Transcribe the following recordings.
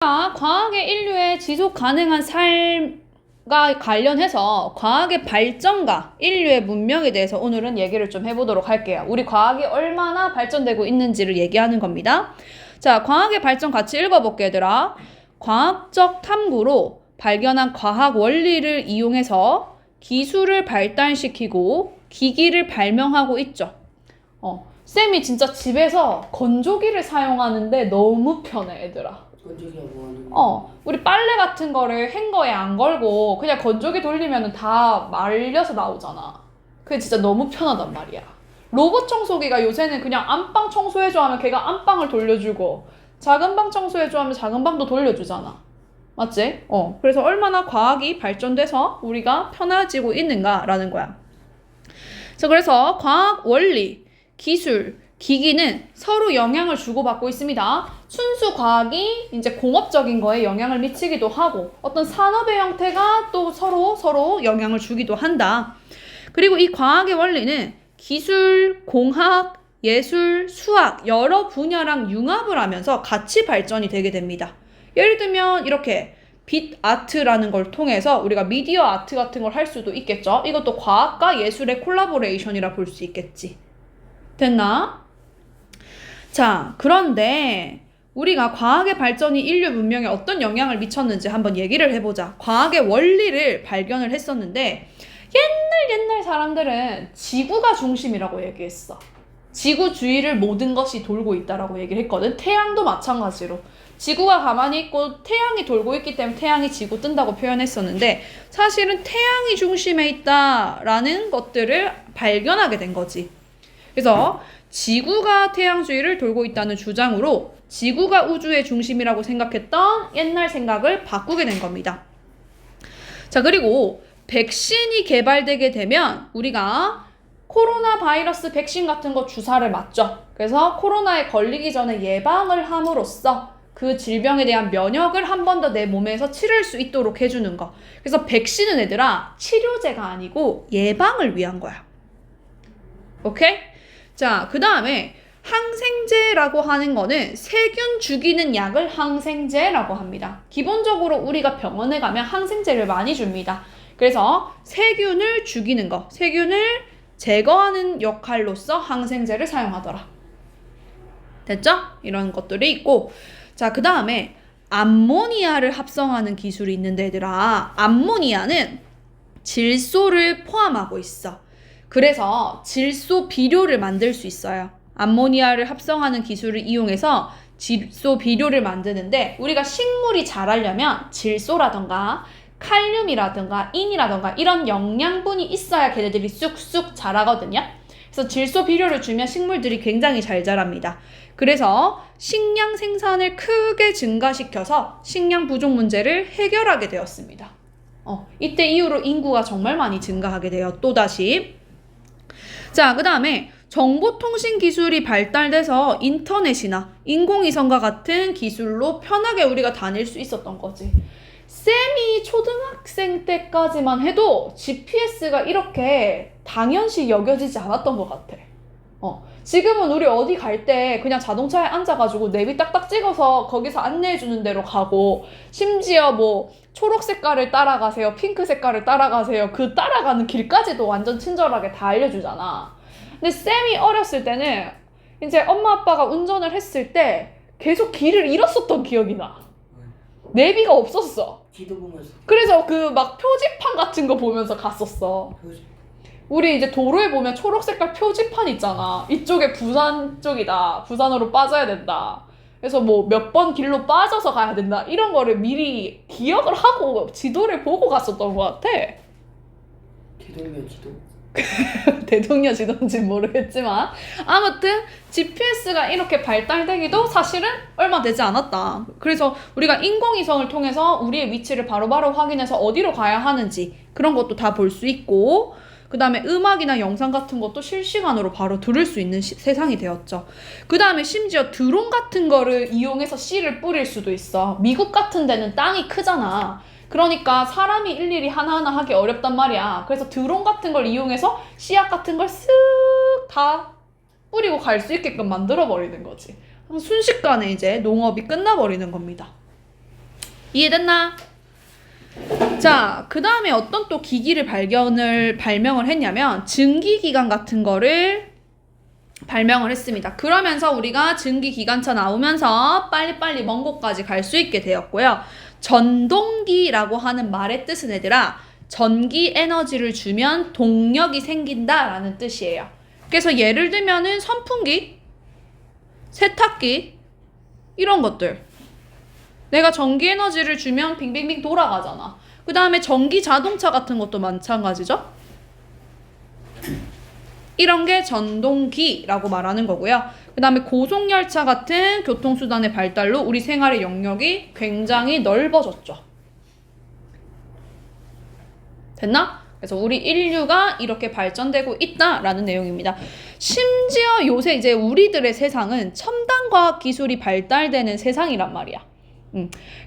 과학의 인류의 지속 가능한 삶과 관련해서 과학의 발전과 인류의 문명에 대해서 오늘은 얘기를 좀 해보도록 할게요. 우리 과학이 얼마나 발전되고 있는지를 얘기하는 겁니다. 자, 과학의 발전 같이 읽어볼게, 얘들아. 과학적 탐구로 발견한 과학 원리를 이용해서 기술을 발달시키고 기기를 발명하고 있죠. 쌤이 진짜 집에서 건조기를 사용하는데 너무 편해, 얘들아. 건조기가 뭐 하는 거야? 우리 빨래 같은 거를 행거에 안 걸고 그냥 건조기 돌리면 다 말려서 나오잖아. 그게 진짜 너무 편하단 말이야. 로봇 청소기가 요새는 그냥 안방 청소해줘 하면 걔가 안방을 돌려주고 작은 방 청소해줘 하면 작은 방도 돌려주잖아. 맞지? 그래서 얼마나 과학이 발전돼서 우리가 편해지고 있는가라는 거야. 자, 그래서 과학 원리, 기술, 기기는 서로 영향을 주고받고 있습니다. 순수 과학이 이제 공업적인 거에 영향을 미치기도 하고 어떤 산업의 형태가 또 서로 영향을 주기도 한다. 그리고 이 과학의 원리는 기술, 공학, 예술, 수학 여러 분야랑 융합을 하면서 같이 발전이 되게 됩니다. 예를 들면 이렇게 빛 아트라는 걸 통해서 우리가 미디어 아트 같은 걸 할 수도 있겠죠. 이것도 과학과 예술의 콜라보레이션이라 볼 수 있겠지. 됐나? 자, 그런데 우리가 과학의 발전이 인류 문명에 어떤 영향을 미쳤는지 한번 얘기를 해보자. 과학의 원리를 발견을 했었는데 옛날 사람들은 지구가 중심이라고 얘기했어. 지구 주위를 모든 것이 돌고 있다라고 얘기를 했거든. 태양도 마찬가지로. 지구가 가만히 있고 태양이 돌고 있기 때문에 태양이 지고 뜬다고 표현했었는데 사실은 태양이 중심에 있다라는 것들을 발견하게 된 거지. 그래서 지구가 태양 주위를 돌고 있다는 주장으로 지구가 우주의 중심이라고 생각했던 옛날 생각을 바꾸게 된 겁니다. 자, 그리고 백신이 개발되게 되면 우리가 코로나 바이러스 백신 같은 거 주사를 맞죠. 그래서 코로나에 걸리기 전에 예방을 함으로써 그 질병에 대한 면역을 한 번 더 내 몸에서 치를 수 있도록 해주는 거. 그래서 백신은 얘들아 치료제가 아니고 예방을 위한 거야. 오케이? 자, 그 다음에 항생제라고 하는 거는 세균 죽이는 약을 항생제라고 합니다. 기본적으로 우리가 병원에 가면 항생제를 많이 줍니다. 그래서 세균을 죽이는 거, 세균을 제거하는 역할로서 항생제를 사용하더라. 됐죠? 이런 것들이 있고, 자, 그 다음에 암모니아를 합성하는 기술이 있는데 얘들아, 암모니아는 질소를 포함하고 있어. 그래서 질소 비료를 만들 수 있어요. 암모니아를 합성하는 기술을 이용해서 질소 비료를 만드는데 우리가 식물이 자라려면 질소라던가 칼륨이라든가 인이라든가 이런 영양분이 있어야 걔네들이 쑥쑥 자라거든요. 그래서 질소 비료를 주면 식물들이 굉장히 잘 자랍니다. 그래서 식량 생산을 크게 증가시켜서 식량 부족 문제를 해결하게 되었습니다. 이때 이후로 인구가 정말 많이 증가하게 돼요. 또다시. 자, 그 다음에 정보통신 기술이 발달돼서 인터넷이나 인공위성과 같은 기술로 편하게 우리가 다닐 수 있었던 거지. 쌤이 초등학생 때까지만 해도 GPS가 이렇게 당연시 여겨지지 않았던 것 같아. 지금은 우리 어디 갈 때 그냥 자동차에 앉아가지고 내비 딱딱 찍어서 거기서 안내해주는 대로 가고 심지어 뭐 초록 색깔을 따라가세요, 핑크 색깔을 따라가세요, 그 따라가는 길까지도 완전 친절하게 다 알려주잖아. 근데 쌤이 어렸을 때는 이제 엄마 아빠가 운전을 했을 때 계속 길을 잃었었던 기억이 나. 내비가 없었어. 지도 보면서. 그래서 그 막 표지판 같은 거 보면서 갔었어. 우리 이제 도로에 보면 초록 색깔 표지판 있잖아. 이쪽에 부산 쪽이다. 부산으로 빠져야 된다. 그래서 뭐 몇 번 길로 빠져서 가야 된다. 이런 거를 미리 기억을 하고 지도를 보고 갔었던 것 같아. 대동여 지도? 대동여 지도인지 모르겠지만 아무튼 GPS가 이렇게 발달되기도 사실은 얼마 되지 않았다. 그래서 우리가 인공위성을 통해서 우리의 위치를 바로바로 확인해서 어디로 가야 하는지 그런 것도 다 볼 수 있고 그 다음에 음악이나 영상 같은 것도 실시간으로 바로 들을 수 있는 세상이 되었죠. 그 다음에 심지어 드론 같은 거를 이용해서 씨를 뿌릴 수도 있어. 미국 같은 데는 땅이 크잖아. 그러니까 사람이 일일이 하나하나 하기 어렵단 말이야. 그래서 드론 같은 걸 이용해서 씨앗 같은 걸 쓱 다 뿌리고 갈 수 있게끔 만들어버리는 거지. 순식간에 이제 농업이 끝나버리는 겁니다. 이해됐나? 자, 그 다음에 어떤 또 기기를 발명을 했냐면 증기기관 같은 거를 발명을 했습니다. 그러면서 우리가 증기기관차 나오면서 빨리빨리 먼 곳까지 갈 수 있게 되었고요. 전동기라고 하는 말의 뜻은 얘들아, 전기 에너지를 주면 동력이 생긴다라는 뜻이에요. 그래서 예를 들면은 선풍기, 세탁기 이런 것들 내가 전기 에너지를 주면 빙빙빙 돌아가잖아. 그 다음에 전기 자동차 같은 것도 마찬가지죠. 이런 게 전동기라고 말하는 거고요. 그 다음에 고속열차 같은 교통수단의 발달로 우리 생활의 영역이 굉장히 넓어졌죠. 됐나? 그래서 우리 인류가 이렇게 발전되고 있다라는 내용입니다. 심지어 요새 이제 우리들의 세상은 첨단 과학 기술이 발달되는 세상이란 말이야.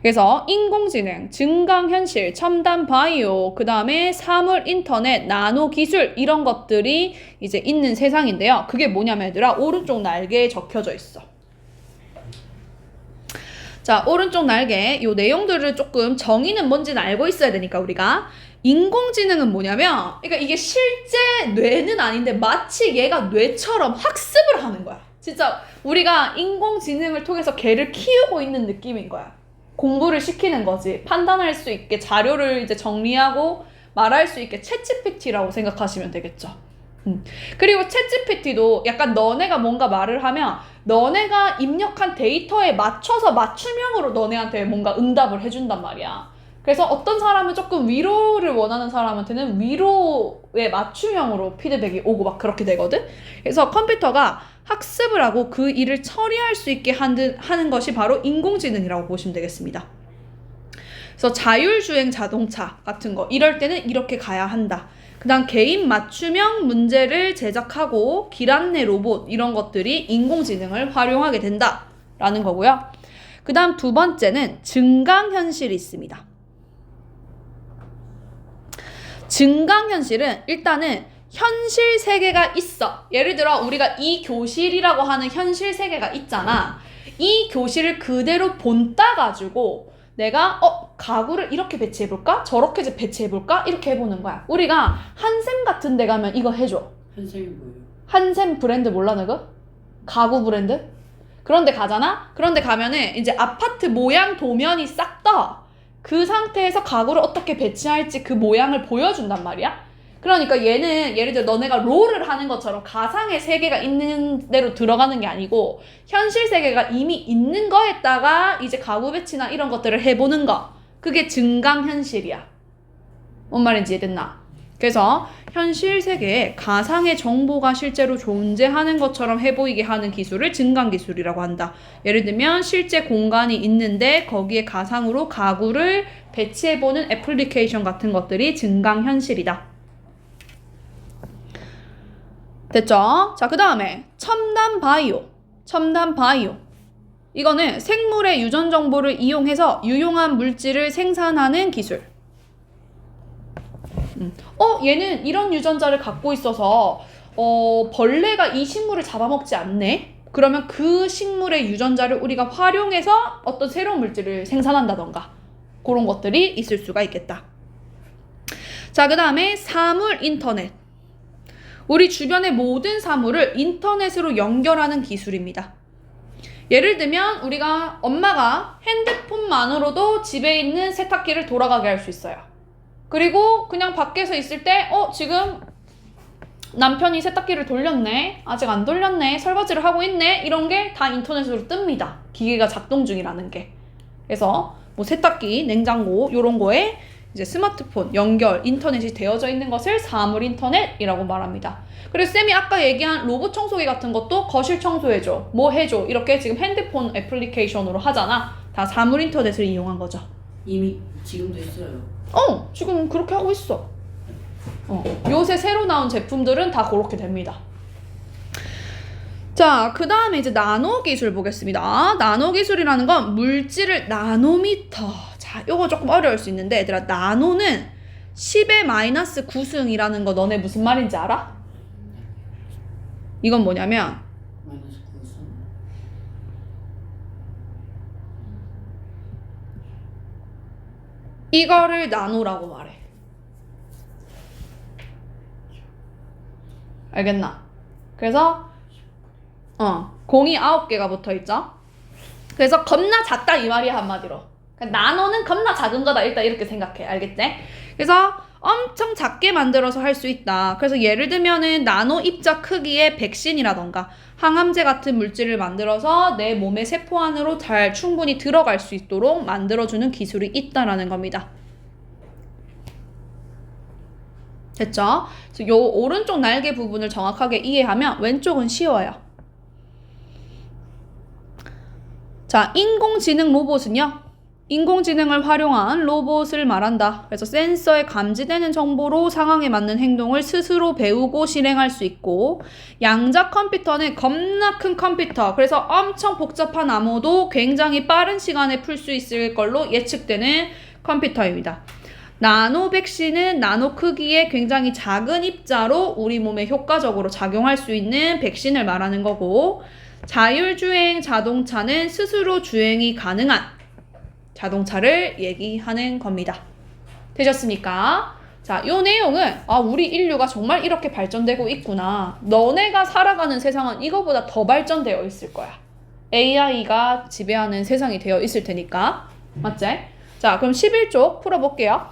그래서 인공지능, 증강현실, 첨단 바이오, 그 다음에 사물 인터넷, 나노 기술 이런 것들이 이제 있는 세상인데요. 그게 뭐냐면 얘들아 오른쪽 날개에 적혀져 있어. 자, 오른쪽 날개 요 내용들을 조금 정의는 뭔지는 알고 있어야 되니까 우리가 인공지능은 뭐냐면 그러니까 이게 실제 뇌는 아닌데 마치 얘가 뇌처럼 학습을 하는 거야. 진짜 우리가 인공지능을 통해서 걔를 키우고 있는 느낌인 거야. 공부를 시키는 거지. 판단할 수 있게 자료를 이제 정리하고 말할 수 있게 챗GPT라고 생각하시면 되겠죠. 그리고 챗GPT도 약간 너네가 뭔가 말을 하면 너네가 입력한 데이터에 맞춰서 맞춤형으로 너네한테 뭔가 응답을 해준단 말이야. 그래서 어떤 사람은 조금 위로를 원하는 사람한테는 위로의 맞춤형으로 피드백이 오고 막 그렇게 되거든. 그래서 컴퓨터가 학습을 하고 그 일을 처리할 수 있게 하는 것이 바로 인공지능이라고 보시면 되겠습니다. 그래서 자율주행 자동차 같은 거 이럴 때는 이렇게 가야 한다. 그 다음 개인 맞춤형 문제를 제작하고 길 안내 로봇 이런 것들이 인공지능을 활용하게 된다라는 거고요. 그 다음 두 번째는 증강현실이 있습니다. 증강현실은 일단은 현실 세계가 있어. 예를 들어 우리가 이 교실이라고 하는 현실 세계가 있잖아. 이 교실을 그대로 본따 가지고 내가 가구를 이렇게 배치해볼까? 저렇게 배치해볼까? 이렇게 해보는 거야. 우리가 한샘 같은 데 가면 이거 해줘. 한샘이 뭐예요? 한샘 브랜드 몰라 너가? 가구 브랜드? 그런데 가잖아? 그런데 가면은 이제 아파트 모양 도면이 싹 떠. 그 상태에서 가구를 어떻게 배치할지 그 모양을 보여준단 말이야. 그러니까 얘는 예를 들어 너네가 롤을 하는 것처럼 가상의 세계가 있는 대로 들어가는 게 아니고 현실 세계가 이미 있는 거에다가 이제 가구 배치나 이런 것들을 해보는 거. 그게 증강현실이야. 뭔 말인지 이해됐나? 그래서 현실 세계에 가상의 정보가 실제로 존재하는 것처럼 해보이게 하는 기술을 증강기술이라고 한다. 예를 들면 실제 공간이 있는데 거기에 가상으로 가구를 배치해보는 애플리케이션 같은 것들이 증강현실이다. 됐죠? 자, 그 다음에 첨단 바이오. 첨단 바이오. 이거는 생물의 유전 정보를 이용해서 유용한 물질을 생산하는 기술. 얘는 이런 유전자를 갖고 있어서 벌레가 이 식물을 잡아먹지 않네? 그러면 그 식물의 유전자를 우리가 활용해서 어떤 새로운 물질을 생산한다던가 그런 것들이 있을 수가 있겠다. 자, 그 다음에 사물 인터넷. 우리 주변의 모든 사물을 인터넷으로 연결하는 기술입니다. 예를 들면 우리가 엄마가 핸드폰만으로도 집에 있는 세탁기를 돌아가게 할 수 있어요. 그리고 그냥 밖에서 있을 때 지금 남편이 세탁기를 돌렸네, 아직 안 돌렸네, 설거지를 하고 있네, 이런 게 다 인터넷으로 뜹니다. 기계가 작동 중이라는 게. 그래서 뭐 세탁기, 냉장고 이런 거에 이제 스마트폰 연결, 인터넷이 되어져 있는 것을 사물 인터넷이라고 말합니다. 그래서 쌤이 아까 얘기한 로봇 청소기 같은 것도 거실 청소해줘, 뭐 해줘, 이렇게 지금 핸드폰 애플리케이션으로 하잖아. 다 사물 인터넷을 이용한 거죠. 이미 지금도 있어요. 지금 그렇게 하고 있어. 요새 새로 나온 제품들은 다 그렇게 됩니다. 자, 그 다음에 이제 나노 기술 보겠습니다. 나노 기술이라는 건 물질을 나노미터. 자, 요거 조금 어려울 수 있는데 얘들아, 나노는 10의 마이너스 9승이라는 거 너네 무슨 말인지 알아? 이건 뭐냐면 마이너스 9승. 이거를 나노라고 말해. 알겠나? 그래서 공이 9개가 붙어있죠? 그래서 겁나 작다 이 말이야 한마디로. 그러니까 나노는 겁나 작은 거다 일단 이렇게 생각해. 알겠지? 그래서 엄청 작게 만들어서 할 수 있다. 그래서 예를 들면은 나노 입자 크기의 백신이라던가 항암제 같은 물질을 만들어서 내 몸의 세포 안으로 잘 충분히 들어갈 수 있도록 만들어주는 기술이 있다라는 겁니다. 됐죠? 그래서 요 오른쪽 날개 부분을 정확하게 이해하면 왼쪽은 쉬워요. 자, 인공지능 로봇은요. 인공지능을 활용한 로봇을 말한다. 그래서 센서에 감지되는 정보로 상황에 맞는 행동을 스스로 배우고 실행할 수 있고, 양자 컴퓨터는 겁나 큰 컴퓨터, 그래서 엄청 복잡한 암호도 굉장히 빠른 시간에 풀 수 있을 걸로 예측되는 컴퓨터입니다. 나노 백신은 나노 크기의 굉장히 작은 입자로 우리 몸에 효과적으로 작용할 수 있는 백신을 말하는 거고, 자율주행 자동차는 스스로 주행이 가능한 자동차를 얘기하는 겁니다. 되셨습니까? 자, 요 내용은 우리 인류가 정말 이렇게 발전되고 있구나. 너네가 살아가는 세상은 이거보다 더 발전되어 있을 거야. AI가 지배하는 세상이 되어 있을 테니까. 맞지? 자, 그럼 11쪽 풀어볼게요.